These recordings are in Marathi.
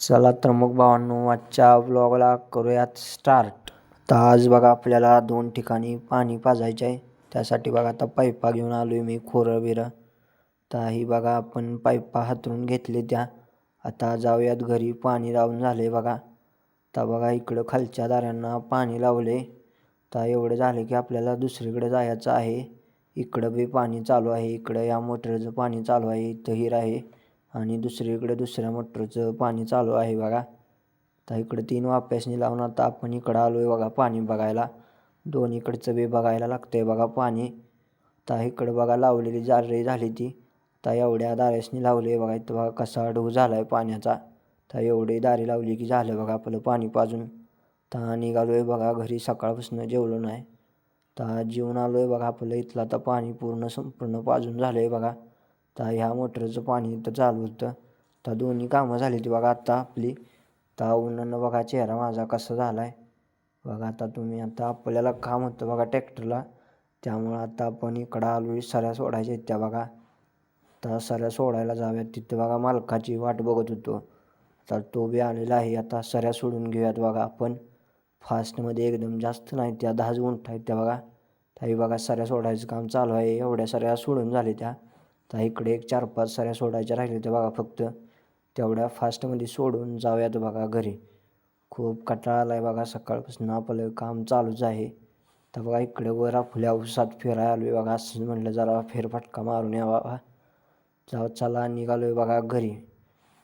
चला तर मग भावांनो, आजच्या व्लॉगला करूयात स्टार्ट. तर आज बघा आपल्याला 2 ठिकाणी पाणी पाजायचे आहे. त्यासाठी बघा आता पाईपा घेऊन आलो आहे मी, खोरं बिरं. तर ही बघा आपण पाईपा हातरून घेतले त्या. आता जाऊयात घरी, पाणी लावून झाले बघा. तर बघा इकडं खालच्या दारांना पाणी लावले. तर एवढं झालं की आपल्याला दुसरीकडे जायचं आहे. इकडं बी पाणी चालू आहे, इकडं या मोटरचं पाणी चालू आहे, इथं हिर आहे आणि दुसरीकडे दुसऱ्या मोटरचं पाणी चालू आहे बघा. तर इकडं 3 वाप्यासनी लावून आता आपण इकडं आलो आहे बघा पाणी बघायला. दोन्हीकडचं बी बघायला लागतं आहे बघा पाणी. तर इकडं बघा लावलेली जारी झाली ती. तर एवढ्या दाऱ्यासनी लावली आहे बघा. इथं बघा कसा ढग झाला आहे पाण्याचा. तर एवढी दारी लावली की झालं बघा आपलं पाणी पाजून. तर निघालो आहे बघा घरी, सकाळपासून जेवलो नाही. तर जेवून आलो आहे बघा. आपलं इथलं आता पाणी संपूर्ण पाजून झालं आहे बघा. तर ह्या मोटरचं पाणी इथं चालू होतं. तर दोन्ही कामं झाली ती बघा आता आपली. तर उन्हानं बघा चेहरा माझा कसा झाला आहे बघा. आता तुम्ही आता आपल्याला काम होतं बघा ट्रॅक्टरला, त्यामुळं आता आपण इकडं आलो आहे सऱ्या सोडायच्या आहेत त्या बघा. तर सऱ्या सोडायला जाऊयात. तिथं बघा मालकाची वाट बघत होतो. तर तो बी आलेला आहे. आता सऱ्या सोडून घेऊयात बघा आपण फास्टमध्ये, एकदम जास्त नाही, त्या 10 गुंठ आहेत त्या बघा. तर बघा सऱ्या सोडायचं काम चालू आहे. एवढ्या सऱ्या सोडून झाले त्या. तर इकडे एक 4-5 सऱ्या सोडायच्या राहिल्या त्या बघा फक्त. तेवढ्या फास्टमध्ये सोडून जाऊयात बघा घरी. खूप कंटाळा आला आहे बघा, सकाळपासून आपलं काम चालूच आहे. तर बघा इकडे वर आपल्या उसात फिरायला आलो आहे बघा. असं म्हटलं जरा फेरफटका मारून यावा. चला निघालो आहे बघा घरी.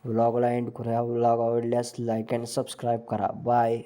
व्लॉगला एंड करूया. व्लॉग आवडल्यास लाईक अँड सबस्क्राईब करा. बाय.